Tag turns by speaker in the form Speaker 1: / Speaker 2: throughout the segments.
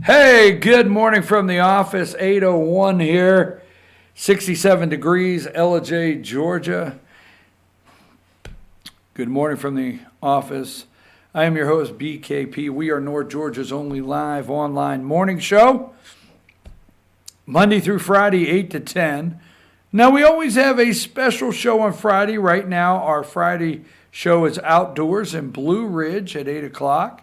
Speaker 1: Hey, good morning from the office. 8:01 here, 67 degrees, Ellijay, Georgia. Good morning from the office. I am your host, BKP. We are North Georgia's only live online morning show, Monday through Friday, 8 to 10. Now, we always have a special show on Friday. Right now, our Friday show is outdoors in Blue Ridge at 8 o'clock.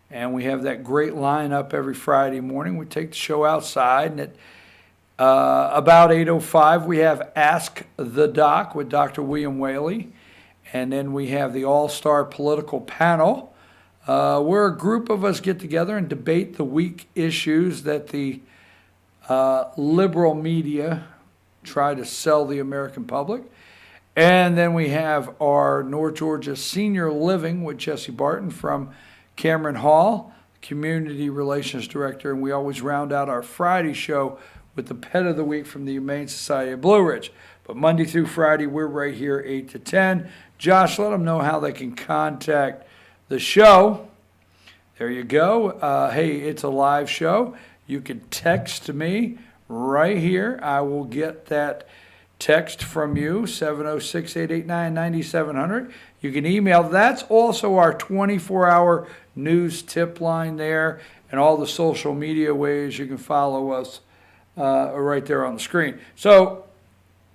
Speaker 1: And we have that great lineup every Friday morning. We take the show outside, and at about 8:05, we have Ask the Doc with Dr. William Whaley. And then we have the all-star political panel, where a group of us get together and debate the weak issues that the liberal media try to sell the American public. And then we have our North Georgia Senior Living with Jesse Barton from Cameron Hall, Community Relations Director, and we always round out our Friday show with the Pet of the Week from the Humane Society of Blue Ridge. But Monday through Friday, we're right here 8 to 10. Josh, let them know how they can contact the show. There you go. Hey, it's a live show. You can text me right here. I will get that text from you, 706-889-9700. You can email. That's also our 24-hour news tip line there, and all the social media ways you can follow us are right there on the screen. So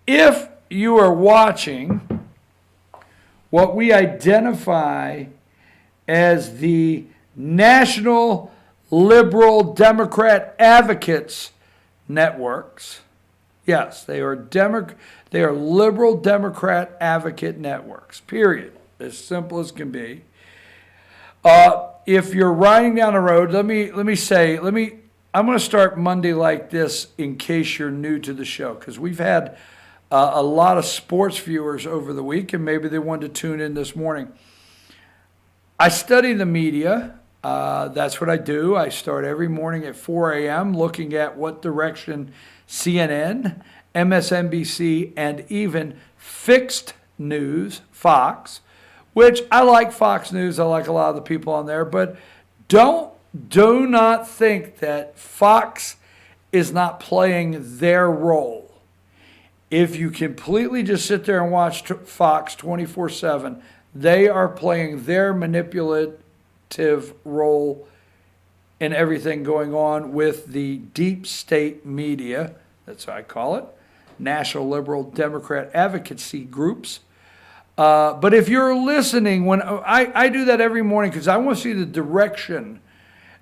Speaker 1: if you are watching what we identify as the National Liberal Democrat Advocates networks, yes, they are liberal Democrat advocate networks, period. As simple as can be. If you're riding down the road, I'm going to start Monday like this in case you're new to the show, because we've had a lot of sports viewers over the week, and maybe they wanted to tune in this morning. I study the media. That's what I do. I start every morning at 4 a.m. looking at what direction CNN, MSNBC, and even fixed news, Fox, which I like Fox News. I like a lot of the people on there, but do not think that Fox is not playing their role. If you completely just sit there and watch Fox 24/7, they are playing their manipulative role in everything going on with the deep state media. That's what I call it. National Liberal Democrat Advocacy groups. But if you're listening, when I do that every morning because I want to see the direction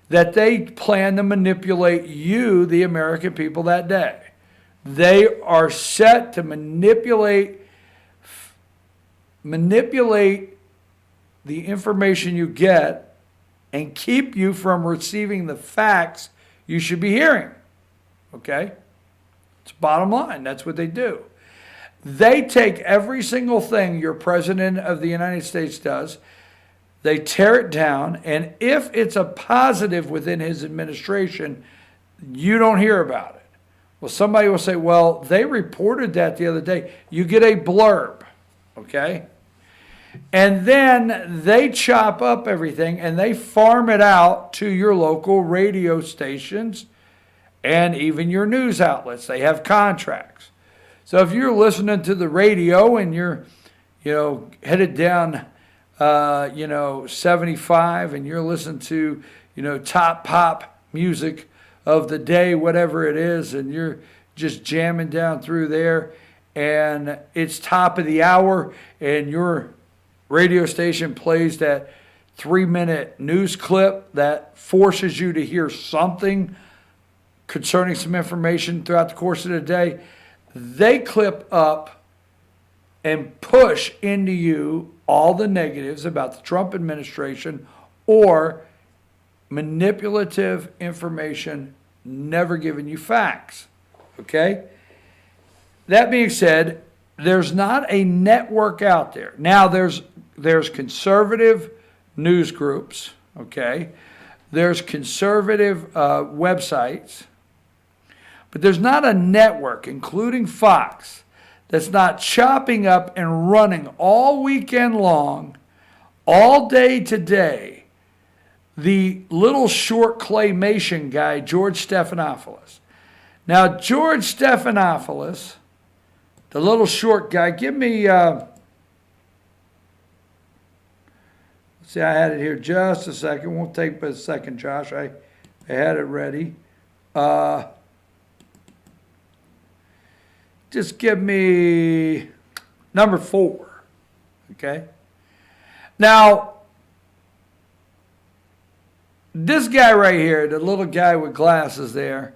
Speaker 1: that they plan to manipulate you, the American people, that day. They are set to manipulate the information you get and keep you from receiving the facts you should be hearing. Okay? It's bottom line. That's what they do. They take every single thing your president of the United States does, they tear it down, and if it's a positive within his administration, you don't hear about it. Well, somebody will say, well, they reported that the other day. You get a blurb, okay? And then they chop up everything and they farm it out to your local radio stations and even your news outlets. They have contracts. So if you're listening to the radio and you're, headed down, 75 and you're listening to, top pop music of the day, whatever it is, and you're just jamming down through there and it's top of the hour and your radio station plays that 3-minute news clip that forces you to hear something concerning some information throughout the course of the day, they clip up and push into you all the negatives about the Trump administration or manipulative information, never giving you facts. Okay? That being said, there's not a network out there. Now, there's conservative news groups, okay? There's conservative websites, but there's not a network, including Fox, that's not chopping up and running all weekend long, all day today, the little short claymation guy, George Stephanopoulos. Now, George Stephanopoulos, the little short guy, give me, let's see, I had it here just a second. Won't take but a second, Josh. I had it ready. Just give me number 4, okay? Now, this guy right here, the little guy with glasses there,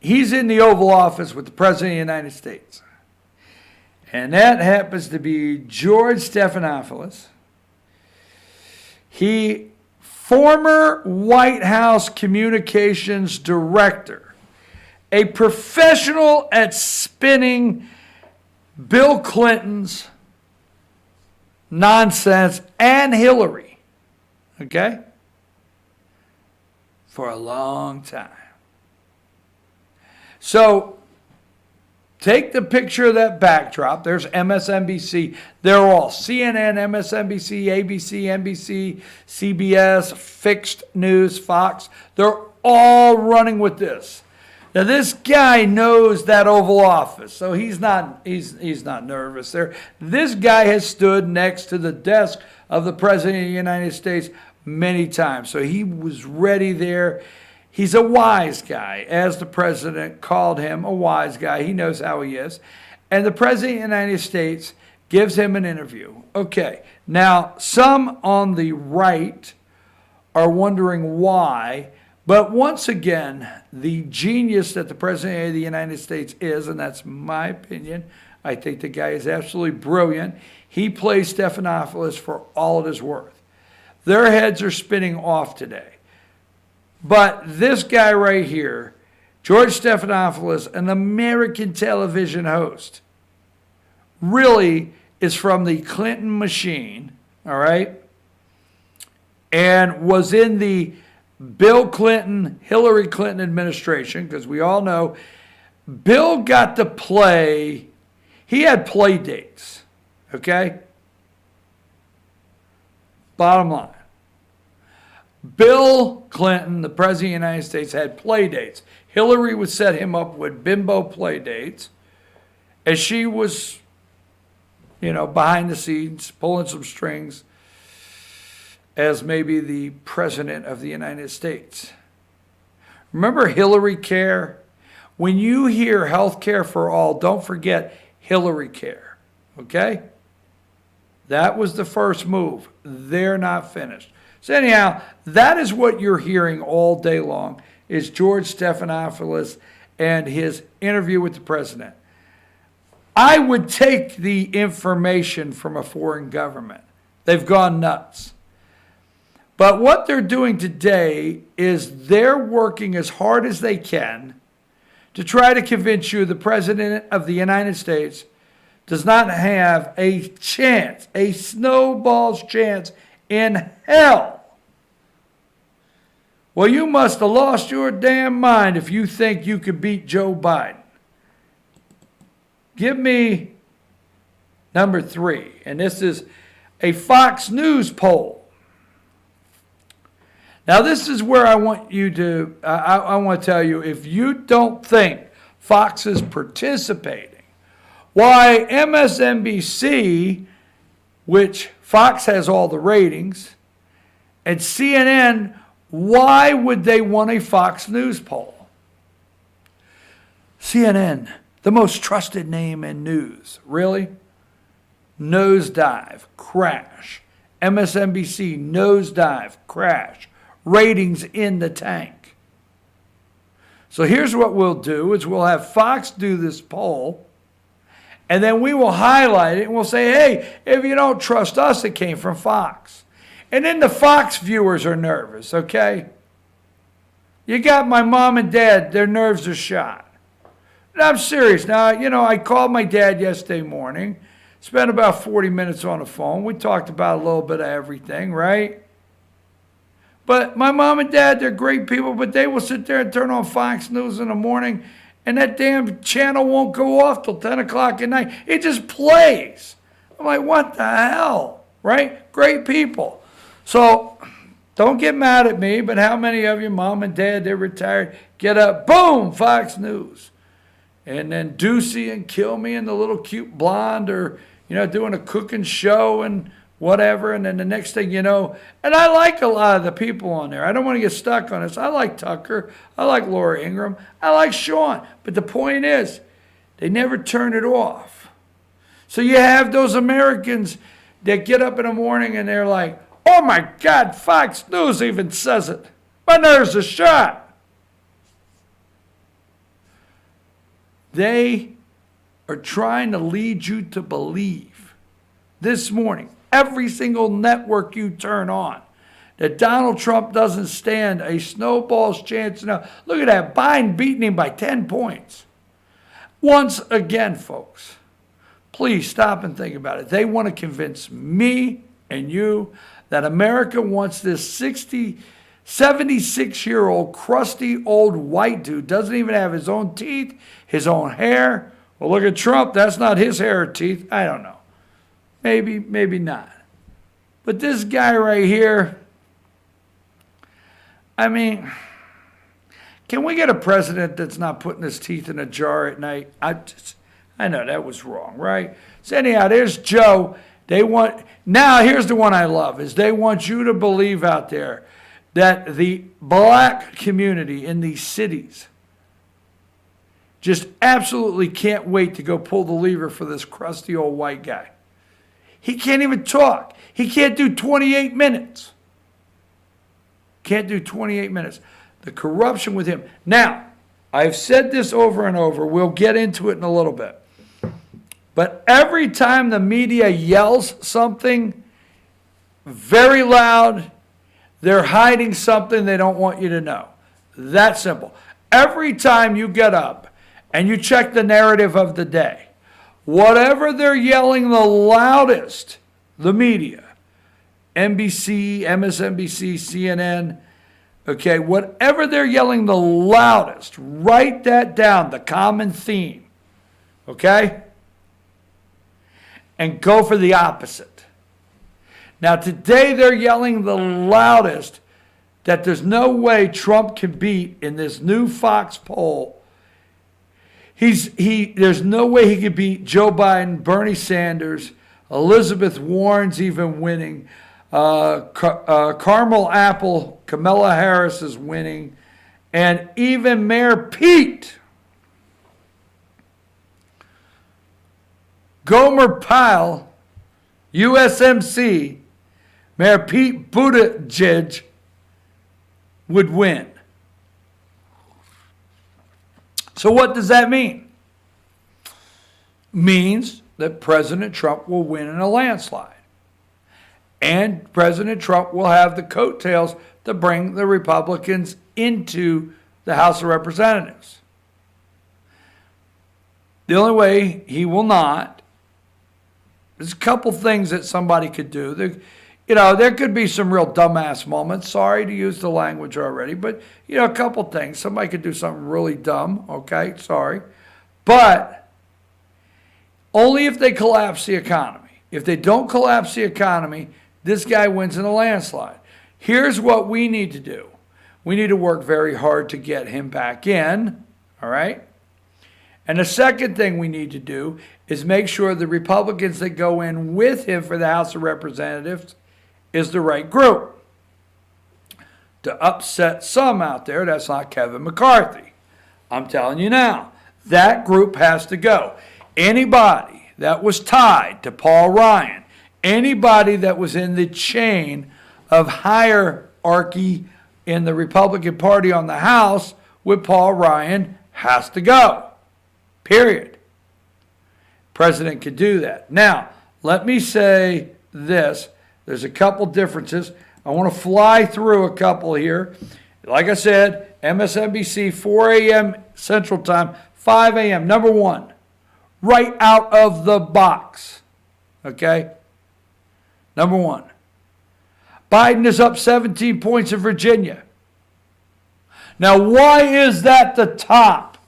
Speaker 1: he's in the Oval Office with the President of the United States. And that happens to be George Stephanopoulos. He, former White House communications director, a professional at spinning Bill Clinton's nonsense and Hillary, okay, for a long time. So take the picture of that backdrop. There's MSNBC. They're all CNN, MSNBC, ABC, NBC, CBS, Fixed News, Fox. They're all running with this. Now this guy knows that Oval Office, so he's not nervous there. This guy has stood next to the desk of the President of the United States many times, so he was ready there. He's a wise guy, as the president called him, a wise guy. He knows how he is. And the President of the United States gives him an interview. Okay, now some on the right are wondering why. But once again, the genius that the President of the United States is, and that's my opinion, I think the guy is absolutely brilliant. He plays Stephanopoulos for all it is worth. Their heads are spinning off today. But this guy right here, George Stephanopoulos, an American television host, really is from the Clinton machine, all right? And was in the Bill Clinton, Hillary Clinton administration, because we all know Bill got to play, he had play dates, okay? Bottom line. Bill Clinton, the President of the United States, had play dates. Hillary would set him up with bimbo play dates, as she was, behind the scenes, pulling some strings, as maybe the President of the United States. Remember Hillary Care? When you hear health care for all, don't forget Hillary Care, okay? That was the first move. They're not finished. So anyhow, that is what you're hearing all day long, is George Stephanopoulos and his interview with the president. I would take the information from a foreign government. They've gone nuts. But what they're doing today is they're working as hard as they can to try to convince you the President of the United States does not have a chance, a snowball's chance in hell. Well, you must have lost your damn mind if you think you could beat Joe Biden. Give me number 3, and this is a Fox News poll. Now, this is where I want you to, I want to tell you, if you don't think Fox is participating, why MSNBC, which Fox has all the ratings, and CNN, why would they want a Fox News poll? CNN, the most trusted name in news. Really? Nosedive, crash. MSNBC, nosedive, crash. Ratings in the tank. So here's what we'll do, is we'll have Fox do this poll, and then we will highlight it, and we'll say, hey, if you don't trust us, it came from Fox. And then the Fox viewers are nervous, okay? You got my mom and dad, their nerves are shot. And I'm serious. Now, I called my dad yesterday morning, spent about 40 minutes on the phone. We talked about a little bit of everything, right? But my mom and dad, they're great people, but they will sit there and turn on Fox News in the morning, and that damn channel won't go off till 10 o'clock at night. It just plays. I'm like, what the hell, right? Great people. So don't get mad at me, but how many of you, mom and dad, they're retired, get up, boom, Fox News. And then Ducey and Kill Me and the little cute blonde are, doing a cooking show and whatever. And then the next thing you know, and I like a lot of the people on there. I don't want to get stuck on this. I like Tucker. I like Laura Ingraham. I like Sean. But the point is, they never turn it off. So you have those Americans that get up in the morning and they're like, oh my God, Fox News even says it. But there's a shot. They are trying to lead you to believe this morning, every single network you turn on, that Donald Trump doesn't stand a snowball's chance. Now, look at that. Biden beating him by 10 points. Once again, folks, please stop and think about it. They want to convince me and you that America wants this 76-year-old crusty old white dude, doesn't even have his own teeth, his own hair. Well, look at Trump. That's not his hair or teeth. I don't know. Maybe, maybe not. But this guy right here, I mean, can we get a president that's not putting his teeth in a jar at night? I know that was wrong, right? So anyhow, there's Joe. Now here's the one I love, is they want you to believe out there that the black community in these cities just absolutely can't wait to go pull the lever for this crusty old white guy. He can't even talk. He can't do 28 minutes. Can't do 28 minutes. The corruption with him. Now, I've said this over and over. We'll get into it in a little bit. But every time the media yells something very loud, they're hiding something they don't want you to know. That simple. Every time you get up and you check the narrative of the day, whatever they're yelling the loudest, the media, NBC, MSNBC, CNN, okay, whatever they're yelling the loudest, write that down, the common theme, okay? And go for the opposite. Now, today they're yelling the loudest that there's no way Trump can beat in this new Fox poll. There's no way he could beat Joe Biden, Bernie Sanders, Elizabeth Warren's even winning, Carmel Apple, Kamala Harris is winning, and even Mayor Pete, Gomer Pyle, USMC, Mayor Pete Buttigieg would win. So what does that mean? Means that President Trump will win in a landslide. And President Trump will have the coattails to bring the Republicans into the House of Representatives. The only way he will not, there's a couple things that somebody could do. There could be some real dumbass moments. Sorry to use the language already, but, a couple things. Somebody could do something really dumb, okay? Sorry. But only if they collapse the economy. If they don't collapse the economy, this guy wins in a landslide. Here's what we need to do. We need to work very hard to get him back in, all right? And the second thing we need to do is make sure the Republicans that go in with him for the House of Representatives is the right group. To upset some out there, that's not Kevin McCarthy. I'm telling you now, that group has to go. Anybody that was tied to Paul Ryan, anybody that was in the chain of hierarchy in the Republican Party on the House with Paul Ryan has to go. Period. President could do that. Now, let me say this. There's a couple differences. I want to fly through a couple here. Like I said, MSNBC, 4 a.m. Central Time, 5 a.m. Number one, right out of the box. Okay? Number one, Biden is up 17 points in Virginia. Now, why is that the top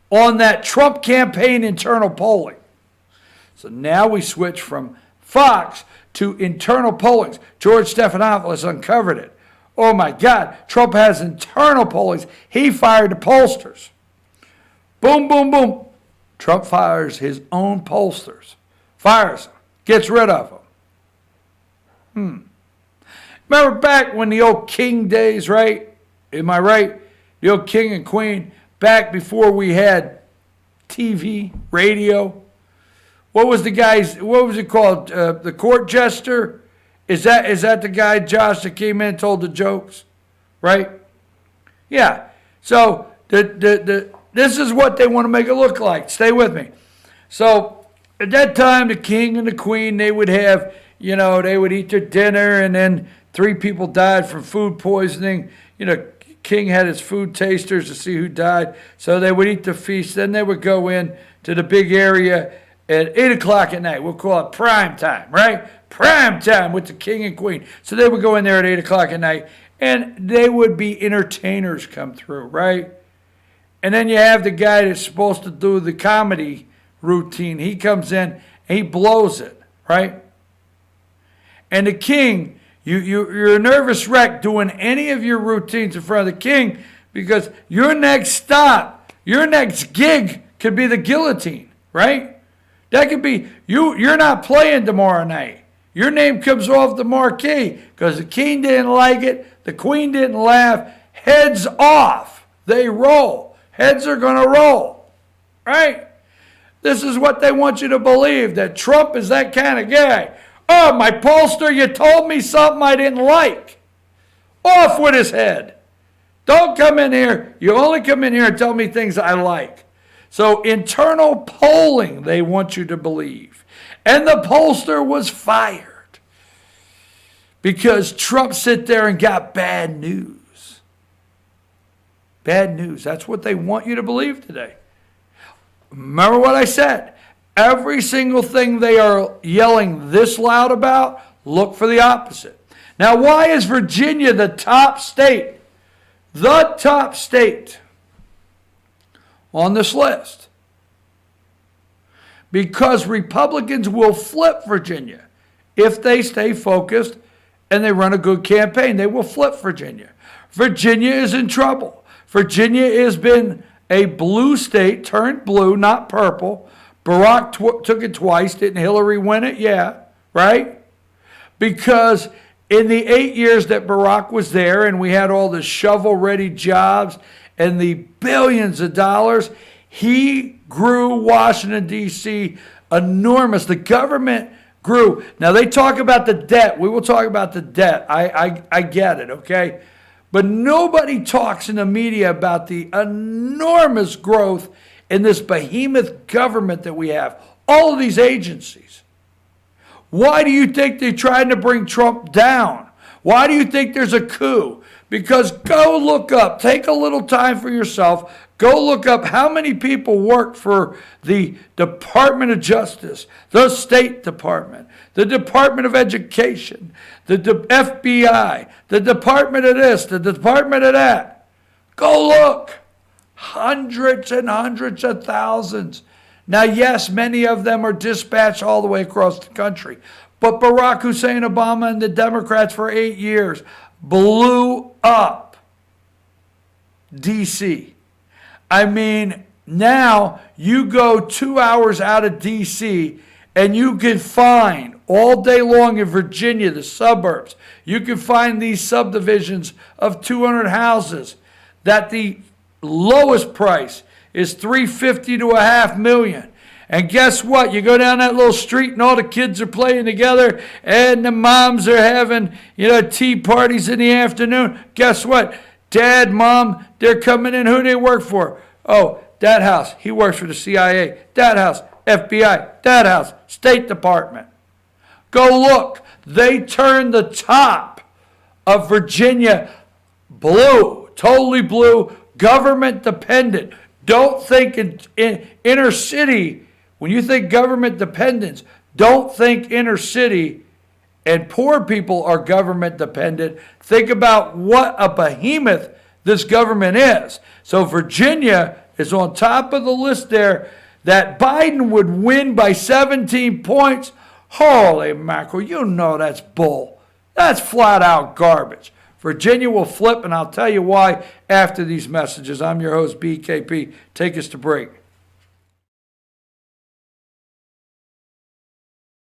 Speaker 1: on that Trump campaign internal polling? So now we switch from Fox to internal pollings. George Stephanopoulos uncovered it. Oh my God, Trump has internal pollings. He fired the pollsters. Boom, boom, boom. Trump fires his own pollsters. Fires them. Gets rid of them. Remember back when the old king days, right? Am I right? The old king and queen, back before we had TV, radio. What was the guy's, what was it called? The court jester? Is that the guy, Josh, that came in and told the jokes? Right? Yeah. So this is what they want to make it look like. Stay with me. So at that time, the king and the queen, they would have, they would eat their dinner, and then 3 people died from food poisoning. King had his food tasters to see who died. So they would eat the feast. Then they would go in to the big area at 8 o'clock at night. We'll call it prime time, right? Prime time with the king and queen. So they would go in there at 8 o'clock at night, and they would be entertainers come through, right? And then you have the guy that's supposed to do the comedy routine. He comes in and he blows it, right? And the king, you're a nervous wreck doing any of your routines in front of the king, because your next stop, your next gig could be the guillotine, right? That could be, you're not playing tomorrow night. Your name comes off the marquee because the king didn't like it, the queen didn't laugh. Heads off. They roll. Heads are going to roll, right? This is what they want you to believe, that Trump is that kind of guy. Oh, my pollster, you told me something I didn't like. Off with his head. Don't come in here. You only come in here and tell me things I like. So internal polling, they want you to believe. And the pollster was fired because Trump sit there and got bad news. Bad news. That's what they want you to believe today. Remember what I said. Every single thing they are yelling this loud about, look for the opposite. Now, why is Virginia the top state? The top state on this list? Because Republicans will flip Virginia. If they stay focused and they run a good campaign, they will flip Virginia. Virginia is in trouble. Virginia has been a blue state, turned blue, not purple. Barack took it twice. Didn't Hillary win it? Yeah, right? Because in the 8 years that Barack was there and we had all the shovel-ready jobs and the billions of dollars, he grew Washington, D.C. enormous. The government grew. Now, they talk about the debt. We will talk about the debt. I get it, okay? But nobody talks in the media about the enormous growth in this behemoth government that we have. All of these agencies. Why do you think they're trying to bring Trump down? Why do you think there's a coup? Because go look up, take a little time for yourself, go look up how many people work for the Department of Justice, the State Department, the Department of Education, the FBI, the Department of this, the Department of that. Go look. Hundreds and hundreds of thousands. Now, yes, many of them are dispatched all the way across the country. But Barack Hussein Obama and the Democrats for 8 years blew up D.C. I mean, now you go 2 hours out of D.C. and you can find all day long in Virginia, the suburbs, you can find these subdivisions of 200 houses that the lowest price is $350,000 to $500,000. And guess what? You go down that little street and all the kids are playing together and the moms are having, tea parties in the afternoon. Guess what? Dad, mom, they're coming in. Who do they work for? Oh, that house, he works for the CIA. That house, FBI. That house, State Department. Go look. They turned the top of Virginia blue, totally blue, government dependent. Don't think in inner city. When you think government dependence, don't think inner city and poor people are government dependent. Think about what a behemoth this government is. So Virginia is on top of the list there. That Biden would win by 17 points. Holy mackerel, you know that's bull. That's flat out garbage. Virginia will flip, and I'll tell you why after these messages. I'm your host, BKP. Take us to break.